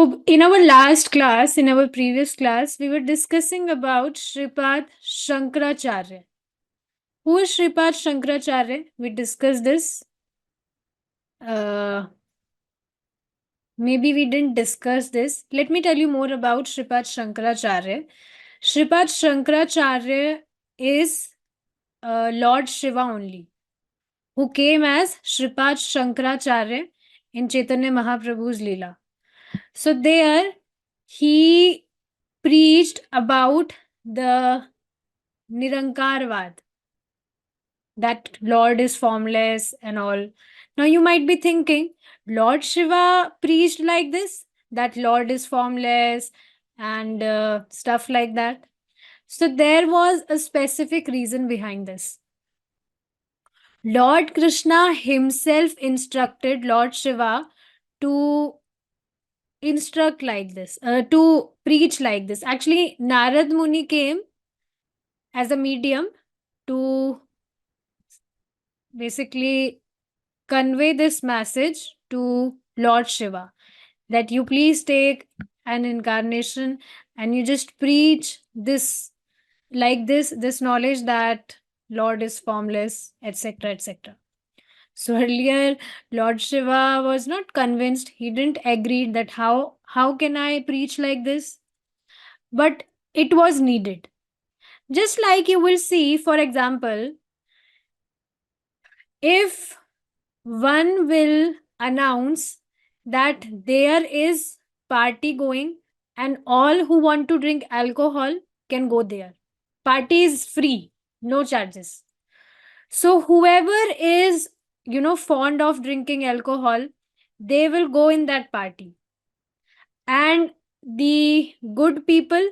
So, in our last class, in our previous class, we were discussing about 𝗃𝗵 𝗃𝗃𝗃𝗃. Who is 𝗃𝗵 𝗃𝗃𝗃𝗃? We discussed this. Maybe we didn't discuss this. Let me tell you more about 𝗃𝗵 𝗃𝗃𝗃𝗃. 𝗃𝗵 𝗃𝗃𝗃𝗃 is Lord Shiva only, who came as 𝗃𝗵 𝗃𝗃𝗃𝗃 in Chaitanya Mahaprabhu's Leela. So there, he preached about the Nirankarvad, that Lord is formless and all. Now you might be thinking, Lord Shiva preached like this, that Lord is formless and stuff like that. So there was a specific reason behind this. Lord Krishna himself instructed Lord Shiva to instruct like this, to preach like this. Actually, Narad Muni came as a medium to basically convey this message to Lord Shiva, that you please take an incarnation and you just preach this, like this knowledge that Lord is formless, etc., etc. So earlier, Lord Shiva was not convinced. He didn't agree that how can I preach like this? But it was needed. Just like you will see, for example, if one will announce that there is party going and all who want to drink alcohol can go there. Party is free, no charges. So whoever is, fond of drinking alcohol, they will go in that party. And the good people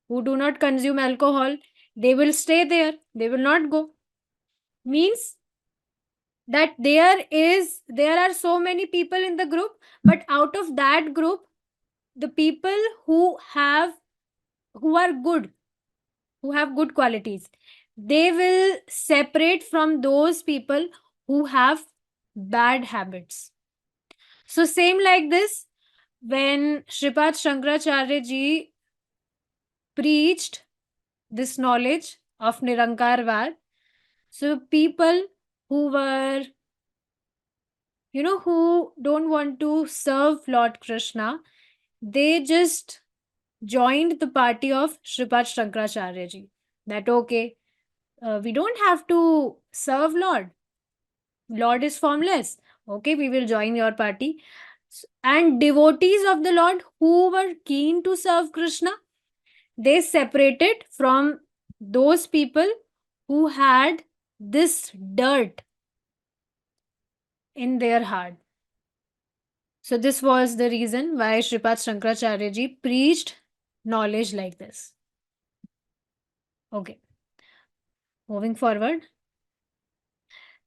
who do not consume alcohol, they will stay there. They will not go. Means that there are so many people in the group, but out of that group, the people who are good, who have good qualities, they will separate from those people who have bad habits. So same like this, when 𝗃𝗵 𝗃𝗃𝗃𝗃 ji preached this knowledge of Nirankarvad, so people who were, who don't want to serve Lord Krishna, they just joined the party of 𝗃𝗵 𝗃𝗃𝗃𝗃 ji. That okay, we don't have to serve Lord. Lord is formless. Okay, we will join your party. And devotees of the Lord who were keen to serve Krishna, they separated from those people who had this dirt in their heart. So this was the reason why 𝗃𝗵 𝗃𝗃𝗃𝗃𝗃 ji preached knowledge like this. Okay. Moving forward,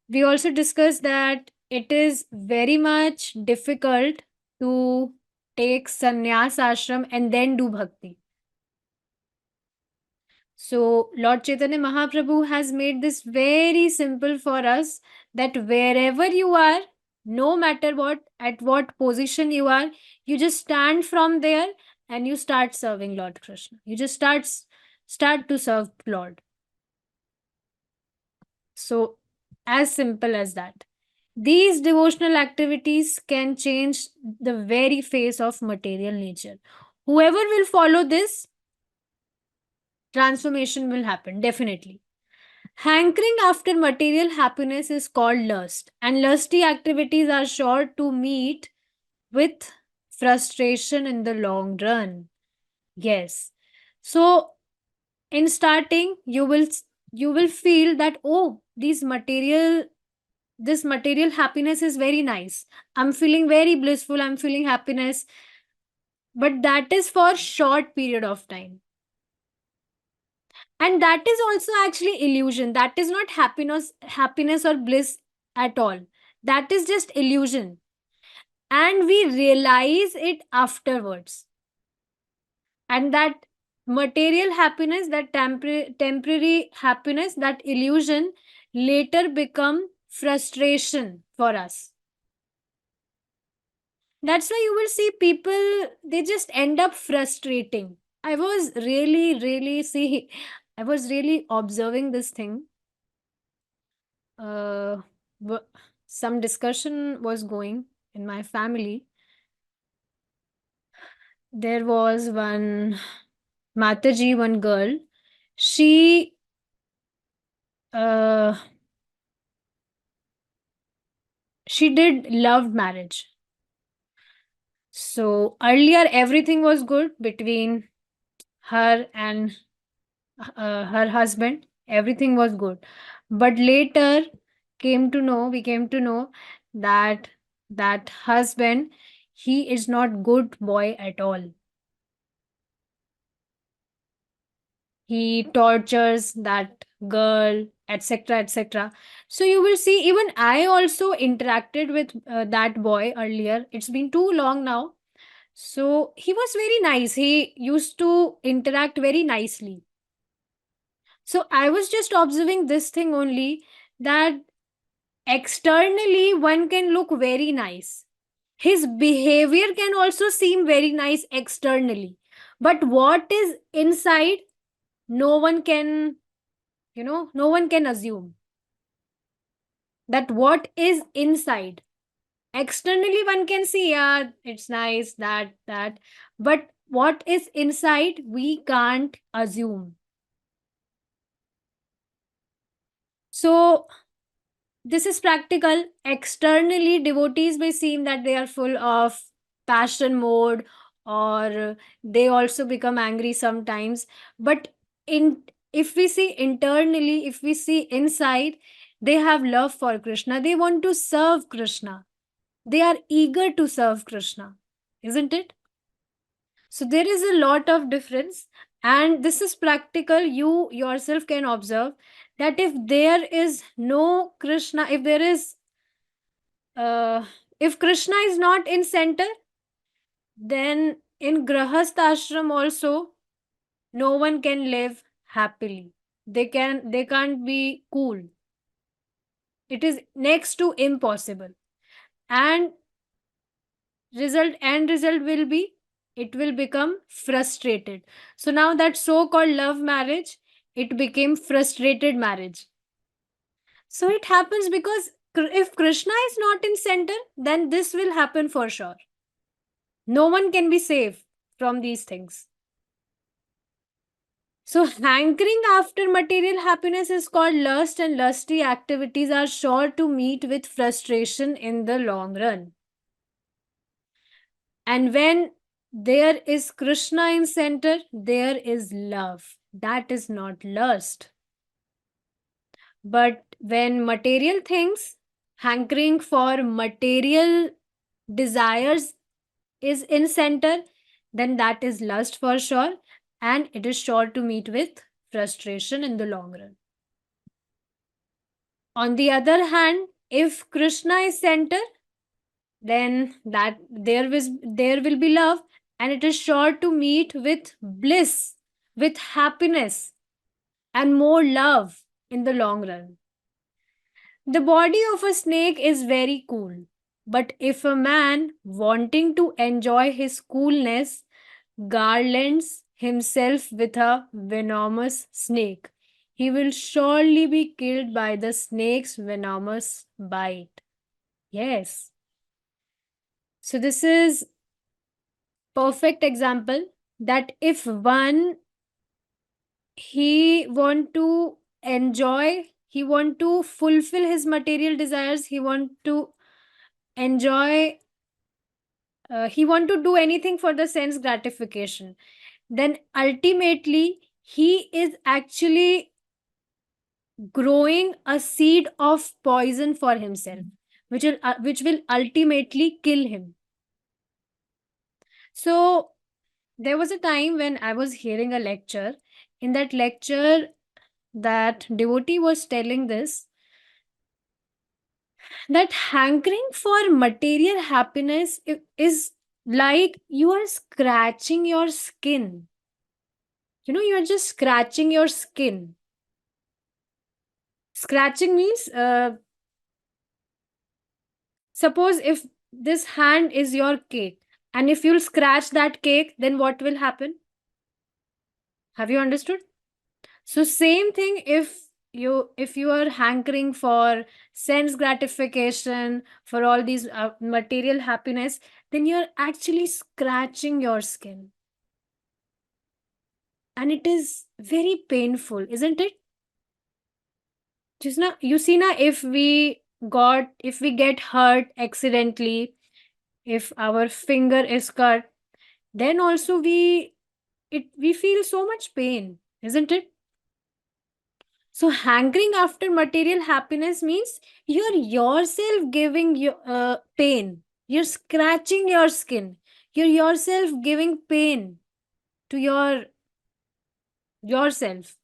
we also discussed that it is very much difficult to take sannyas ashram and then do bhakti. So Lord Chaitanya Mahaprabhu has made this very simple for us, that wherever you are, no matter what, at what position you are, you just stand from there and you start serving Lord Krishna. You just start to serve Lord. So as simple as that. These devotional activities can change the very face of material nature. Whoever will follow this, transformation will happen, definitely. Hankering after material happiness is called lust, and lusty activities are sure to meet with frustration in the long run. Yes. So in starting, you will feel that, oh, this material happiness is very nice. I'm feeling very blissful, I'm feeling happiness. But that is for short period of time. And that is also actually illusion. That is not happiness or bliss at all. That is just illusion. And we realize it afterwards. And that material happiness, that temporary happiness, that illusion later become frustration for us. That's why you will see people, they just end up frustrating. I was really, really, see, I was really observing this thing. Uh, w- some discussion was going in my family. There was one Mataji, one girl. She, uh, she did love marriage. So earlier everything was good between her and her husband. Everything was good, but later we came to know that that husband, he is not good boy at all. He tortures that girl, etc., etc. So you will see, even I also interacted with that boy earlier. It's been too long now. So he was very nice. He used to interact very nicely. So I was just observing this thing only, that externally one can look very nice. His behavior can also seem very nice externally. But what is inside, no one can, no one can assume that what is inside. Externally, one can see, yeah, it's nice, that. But what is inside, we can't assume. So this is practical. Externally, devotees may seem that they are full of passion mode, or they also become angry sometimes. But in if we see internally, if we see inside, they have love for Krishna. They want to serve Krishna. They are eager to serve Krishna, isn't it? So there is a lot of difference, and this is practical. You yourself can observe that if there is no Krishna, uh, if Krishna is not in center, then in Grahastha ashram also no one can live happily. They can't be cool. It is next to impossible. And result will be, it will become frustrated. So now that so called love marriage, it became frustrated marriage. So it happens because if Krishna is not in center, then this will happen for sure. No one can be safe from these things. So hankering after material happiness is called lust, and lusty activities are sure to meet with frustration in the long run. And when there is Krishna in center, there is love. That is not lust. But when material things, hankering for material desires is in center, then that is lust for sure, and it is sure to meet with frustration in the long run. On the other hand, if Krishna is center, then that there will be love, and it is sure to meet with bliss, with happiness, and more love in the long run. The body of a snake is very cool, but if a man wanting to enjoy his coolness garlands himself with a venomous snake, he will surely be killed by the snake's venomous bite. Yes. So this is perfect example that if one, he want to enjoy, he want to fulfill his material desires, he want to enjoy, he want to do anything for the sense gratification, then ultimately he is actually growing a seed of poison for himself, which will ultimately kill him. So there was a time when I was hearing a lecture. In that lecture, that devotee was telling this, that hankering for material happiness is like you are scratching your skin. You are just scratching your skin. Scratching means, suppose if this hand is your cake, and if you'll scratch that cake, then what will happen? Have you understood? So same thing, if you are hankering for sense gratification, for all these material happiness, then you're actually scratching your skin, and it is very painful, isn't it? Just now, you see now, if we get hurt accidentally, if our finger is cut, then also we feel so much pain, isn't it? So hankering after material happiness means you're yourself giving you pain. You're scratching your skin. You're yourself giving pain to yourself.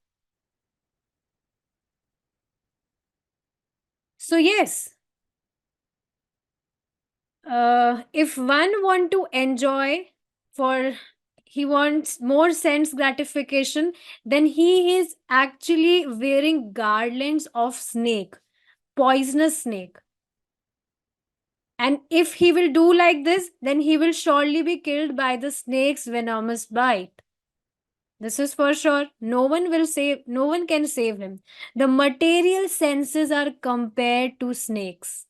So yes, if one want to enjoy, for he wants more sense gratification, then he is actually wearing garlands of snake, poisonous snake. And if he will do like this, then he will surely be killed by the snake's venomous bite. This is for sure. No one can save him. The material senses are compared to snakes.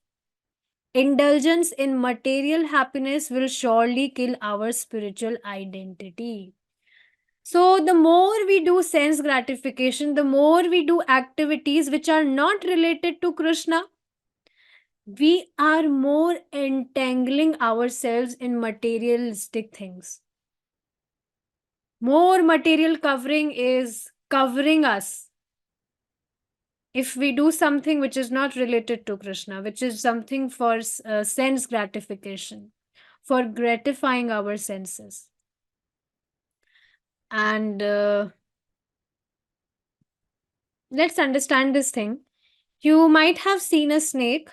Indulgence in material happiness will surely kill our spiritual identity. So, the more we do sense gratification, the more we do activities which are not related to Krishna, we are more entangling ourselves in materialistic things. More material covering is covering us. If we do something which is not related to Krishna, which is something for sense gratification, for gratifying our senses. And let's understand this thing. You might have seen a snake.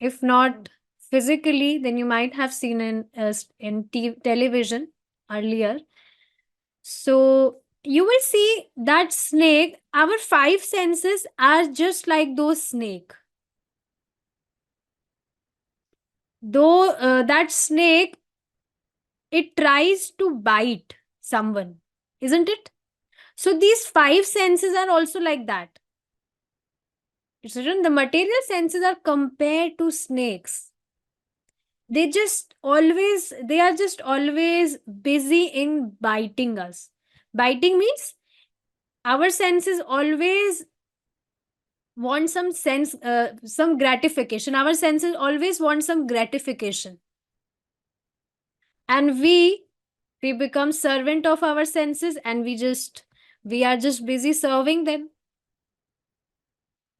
If not physically, then you might have seen in television earlier. So you will see that snake, our five senses are just like those snake. Though that snake, it tries to bite someone, isn't it? So these five senses are also like that. It's written the material senses are compared to snakes. They are just always busy in biting us. Biting means our senses always want some gratification. Our senses always want some gratification, and we become servant of our senses, and we are just busy serving them.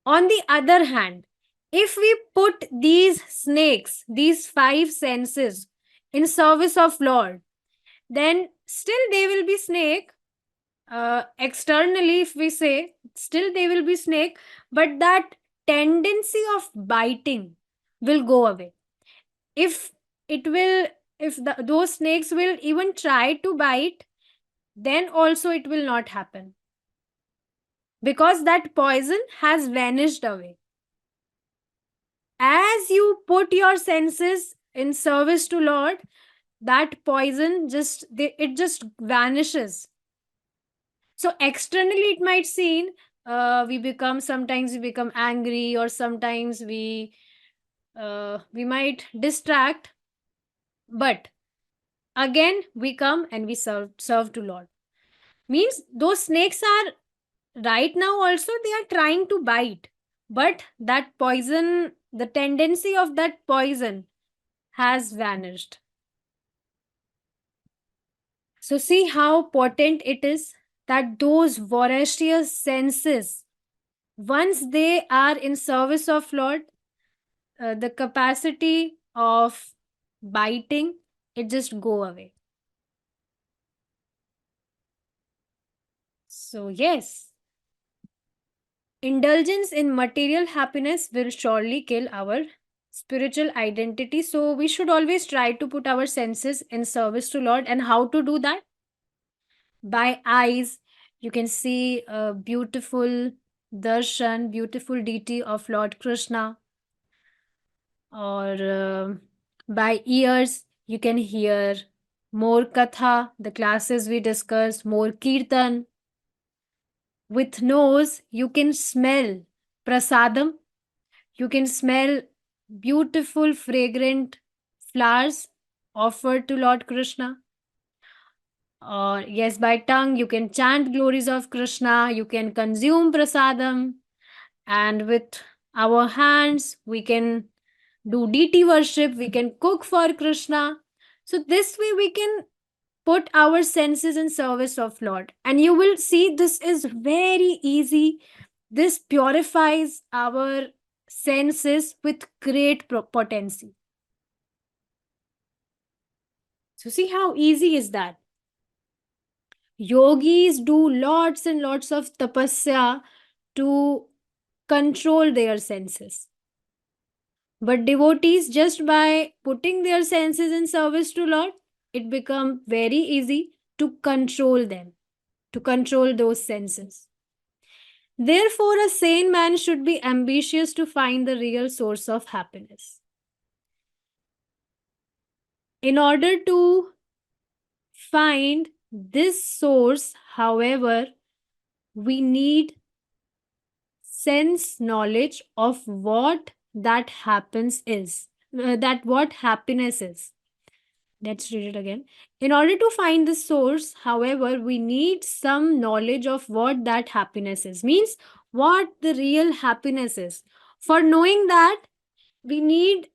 On the other hand, if we put these snakes, these five senses, in service of Lord, then still they will be snake. Externally, if we say, still they will be snake, but that tendency of biting will go away. If it will, if those snakes will even try to bite, then also it will not happen, because that poison has vanished away. As you put your senses in service to Lord, that poison it just vanishes. So externally it might seem sometimes we become angry, or sometimes we might distract, but again we come and we serve to Lord. Means those snakes are right now also they are trying to bite, but that poison, the tendency of that poison has vanished. So see how potent it is, that those voracious senses, once they are in service of Lord, the capacity of biting, it just go away. So yes, indulgence in material happiness will surely kill our spiritual identity. So we should always try to put our senses in service to Lord. And how to do that? By eyes, you can see a beautiful beautiful deity of Lord Krishna, or By ears, you can hear more katha, the classes we discussed, more kirtan. With nose, you can smell prasadam. You can smell beautiful, fragrant flowers offered to Lord Krishna. Or, yes, by tongue, you can chant glories of Krishna. You can consume prasadam. And with our hands, we can do deity worship. We can cook for Krishna. So, this way, we can put our senses in service of Lord. And you will see this is very easy. This purifies our senses with great potency. So see how easy is that. Yogis do lots and lots of tapasya to control their senses. But devotees, just by putting their senses in service to Lord, it becomes very easy to control them, to control those senses. Therefore, a sane man should be ambitious to find the real source of happiness. In order to find this source, however, we need sense knowledge of what that happens is, that what happiness is. Let's read it again. In order to find the source, however, we need some knowledge of what that happiness is. Means what the real happiness is. For knowing that, we need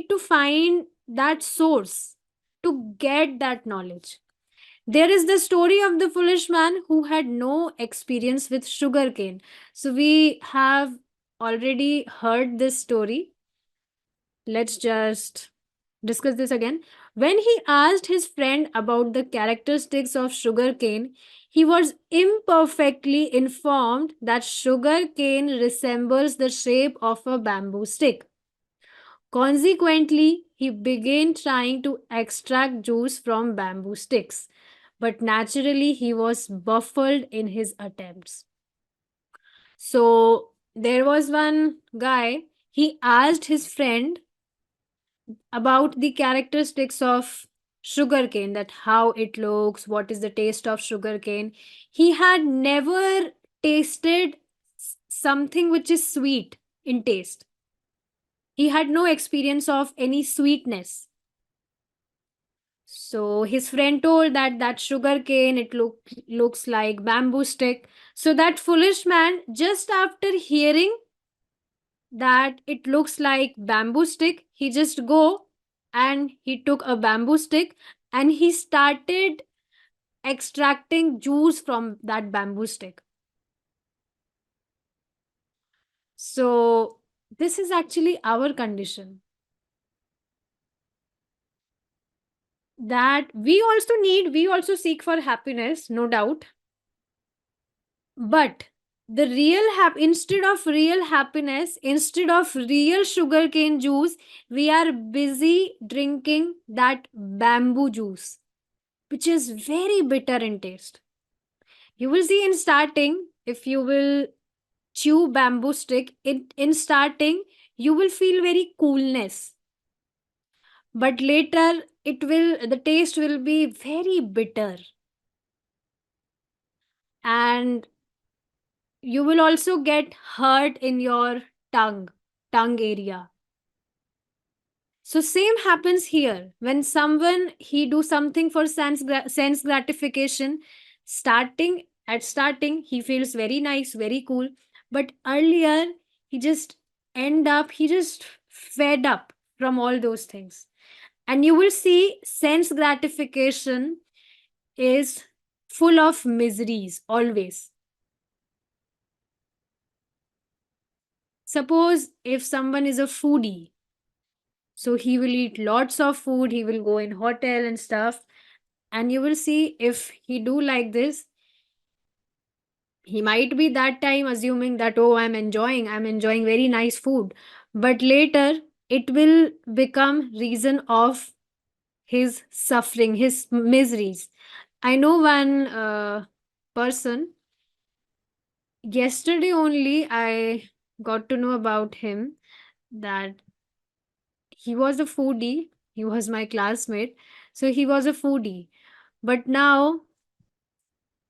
to find that source to get that knowledge. There is the story of the foolish man who had no experience with sugarcane. So we have already heard this story. Let's just discuss this again. When he asked his friend about the characteristics of sugarcane, he was imperfectly informed that sugarcane resembles the shape of a bamboo stick. Consequently, he began trying to extract juice from bamboo sticks, but naturally he was baffled in his attempts. So, there was one guy, he asked his friend about the characteristics of sugarcane, that how it looks, what is the taste of sugarcane. He had never tasted something which is sweet in taste. He had no experience of any sweetness. So his friend told that sugar cane, it looks like bamboo stick. So that foolish man, just after hearing that it looks like bamboo stick, he just go and he took a bamboo stick and he started extracting juice from that bamboo stick. So this is actually our condition, that we also seek for happiness, no doubt. But the instead of real happiness, instead of real sugarcane juice, we are busy drinking that bamboo juice, which is very bitter in taste. You will see in starting, if you will chew bamboo stick, in starting, you will feel very coolness. But later, the taste will be very bitter. And you will also get hurt in your tongue area. So same happens here. When someone he do something for sense gratification, starting he feels very nice, very cool, but earlier he just fed up from all those things. And you will see sense gratification is full of miseries always. Suppose if someone is a foodie, so he will eat lots of food, he will go in hotel and stuff, and you will see if he do like this, he might be that time assuming that, oh, I'm enjoying very nice food, but later it will become reason of his suffering, his miseries. I know one person, yesterday only I got to know about him, that He was a foodie. He was my classmate. So he was a foodie. But now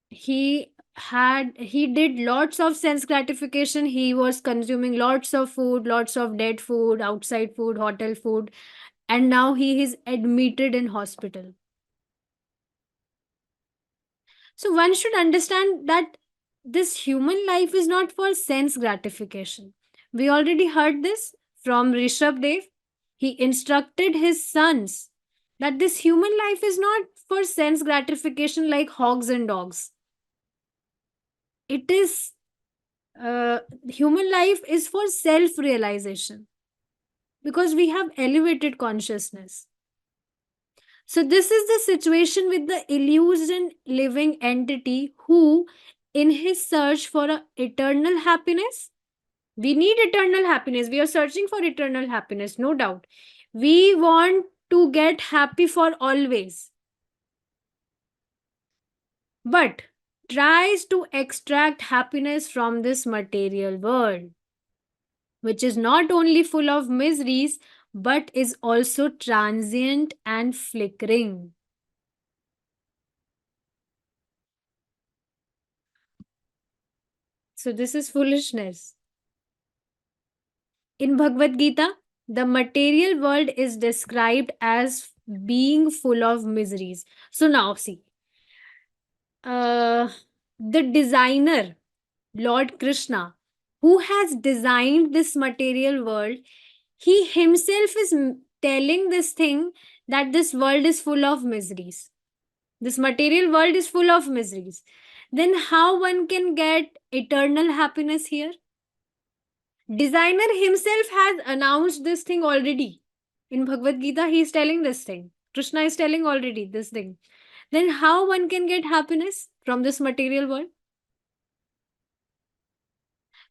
he did lots of sense gratification. He was consuming lots of food, lots of dead food, outside food, hotel food, and now he is admitted in hospital. So one should understand that this human life is not for sense gratification. We already heard this from 𝗰𝗵𝗵𝗵𝗺. He instructed his sons that this human life is not for sense gratification like hogs and dogs. It is human life is for self realization, because we have elevated consciousness. So this is the situation with the illusion living entity who, in his search for a eternal happiness, we need eternal happiness. We are searching for eternal happiness, no doubt. We want to get happy for always. But tries to extract happiness from this material world, which is not only full of miseries, but is also transient and flickering. So this is foolishness. In Bhagavad Gita, the material world is described as being full of miseries. So now see, uh, the designer, Lord Krishna, who has designed this material world, he himself is telling this thing that this world is full of miseries. This material world is full of miseries. Then how one can get eternal happiness here? Designer himself has announced this thing already. In Bhagavad Gita, he is telling this thing. Krishna is telling already this thing. Then how one can get happiness from this material world?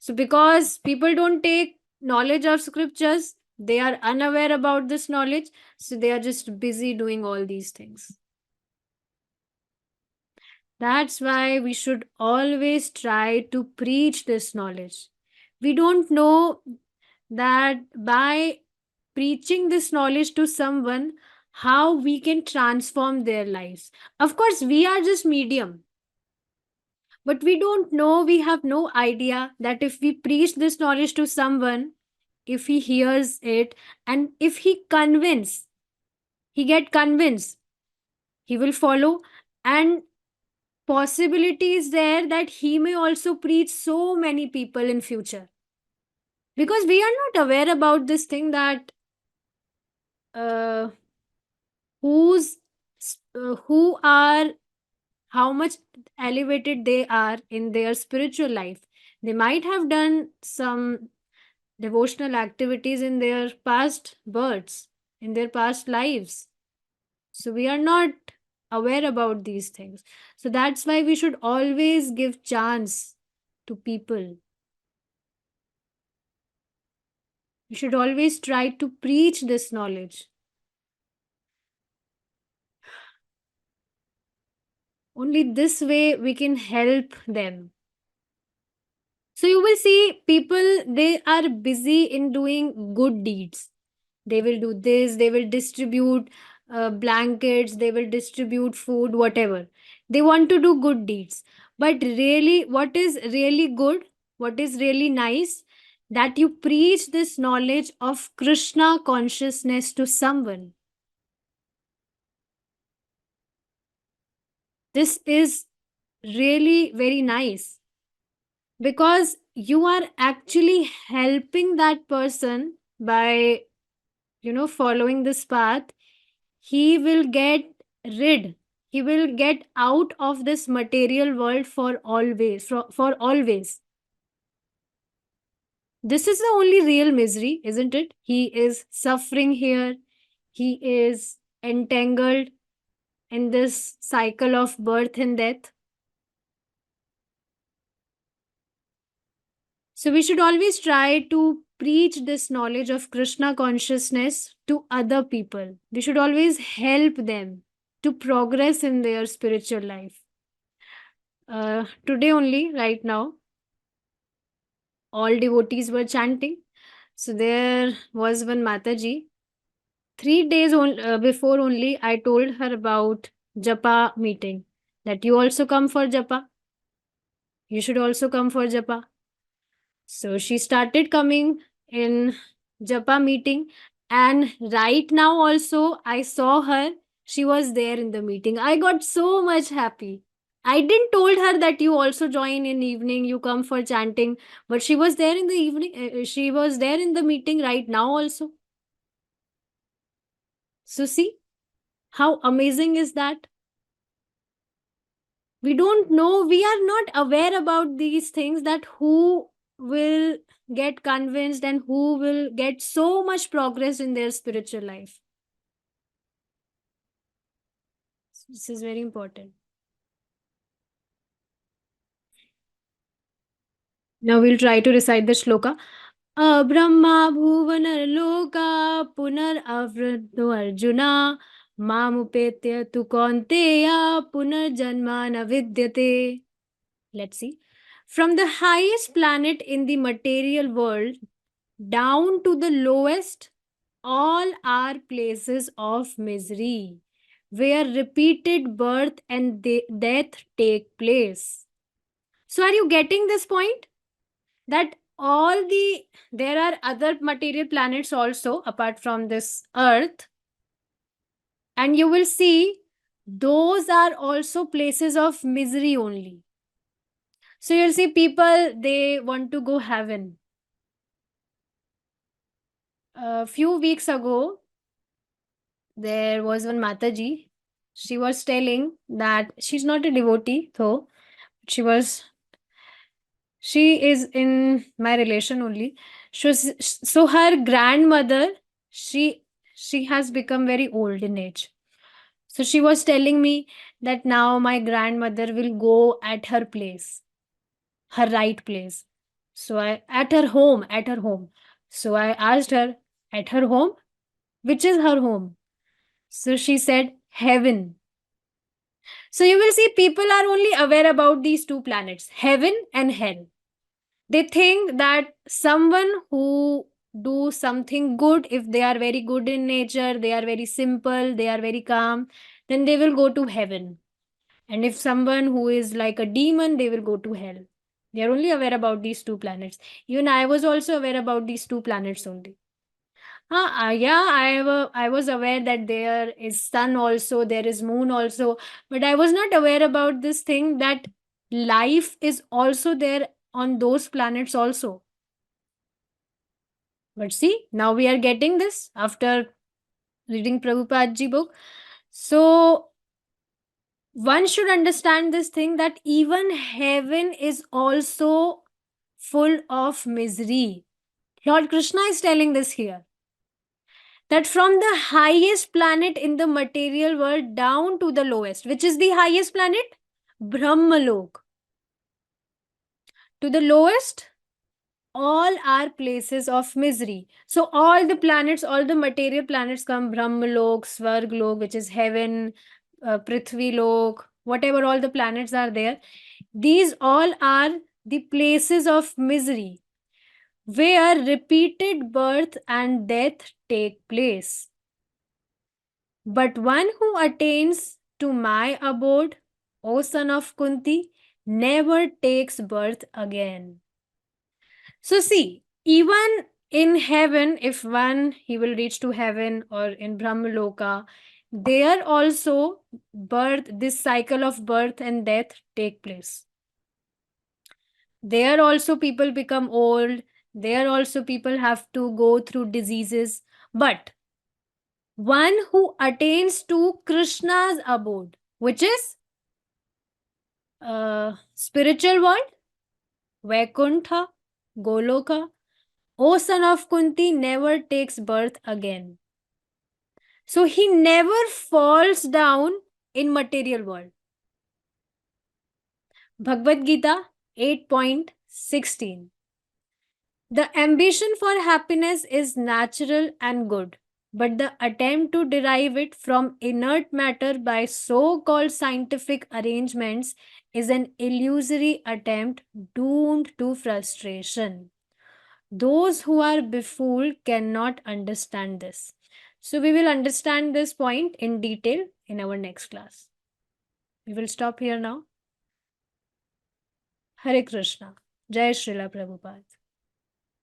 So because people don't take knowledge of scriptures, they are unaware about this knowledge, so they are just busy doing all these things. That's why we should always try to preach this knowledge. We don't know that by preaching this knowledge to someone, how we can transform their lives. Of course, we are just medium, but we don't know, we have no idea that if we preach this knowledge to someone, if he hears it, and if he get convinced, he will follow, and possibility is there that he may also preach so many people in future, because we are not aware about this thing that uh, who's who are how much elevated they are in their spiritual life. They might have done some devotional activities in their past births, in their past lives. So we are not aware about these things. So that's why we should always give chance to people. We should always try to preach this knowledge. Only this way we can help them. So you will see people, they are busy in doing good deeds. They will do this, they will distribute blankets, they will distribute food, whatever. They want to do good deeds. But really, what is really good, what is really nice, that you preach this knowledge of Krishna consciousness to someone. This is really very nice, because you are actually helping that person by following this path. He will get rid, he will get out of this material world for always, for always. This is the only real misery, isn't it? He is suffering here, he is entangled in this cycle of birth and death. So we should always try to preach this knowledge of Krishna consciousness to other people. We should always help them to progress in their spiritual life. Today only, right now, all devotees were chanting. So there was one Mataji. 3 days before only, I told her about Japa meeting, that you also come for Japa. You should also come for Japa. So she started coming in Japa meeting, and right now also I saw her. She was there in the meeting. I got so much happy. I didn't told her that you also join in evening, you come for chanting, but she was there in the evening. She was there in the meeting right now also. So see how amazing is that? We don't know, we are not aware about these things, that who will get convinced and who will get so much progress in their spiritual life. This is very important. Now we'll try to recite the shloka. Brahma bhuvanar loka punar avriddho arjuna mamupetya tu kaunteya punar janmana vidyate. Let's see. From the highest planet in the material world down to the lowest, all are places of misery, where repeated birth and death take place. So, are you getting this point? That there are other material planets also apart from this Earth, and you will see those are also places of misery only. So, you'll see people, they want to go heaven. A few weeks ago, there was one Mataji. She was telling that she's not a devotee, though. She is in my relation only. So her grandmother, she has become very old in age. So she was telling me that now my grandmother will go at her place, her right place. So at her home. So I asked her, at her home? Which is her home? So she said, heaven. So you will see people are only aware about these two planets, heaven and hell. They think that someone who do something good, if they are very good in nature, they are very simple, they are very calm, then they will go to heaven. And if someone who is like a demon, they will go to hell. They are only aware about these two planets. Even I was also aware about these two planets only. Yeah, I was aware that there is sun also, there is moon also, but I was not aware about this thing that life is also there on those planets also. But see, now we are getting this after reading Prabhupada's book. So one should understand this thing, that even heaven is also full of misery. Lord Krishna is telling this here, that from the highest planet in the material world down to the lowest, which is the highest planet? Brahmalok. To the lowest, all are places of misery. So all the planets, all the material planets come Brahmalok, Svarglok, which is heaven, Prithvilok, whatever all the planets are there. These all are the places of misery, where repeated birth and death take place. But one who attains to my abode, O son of Kunti, never takes birth again. So see, even in heaven, if one he will reach to heaven, or in Brahmaloka, there also this cycle of birth and death take place. There also people become old. There also people have to go through diseases. But one who attains to Krishna's abode, which is spiritual world, Vaikuntha, Goloka, O son of Kunti, never takes birth again. So he never falls down in material world. Bhagavad Gita 8.16. The ambition for happiness is natural and good, but the attempt to derive it from inert matter by so-called scientific arrangements is an illusory attempt doomed to frustration. Those who are befooled cannot understand this. So we will understand this point in detail in our next class. We will stop here now. Hare Krishna. Jai Srila Prabhupada.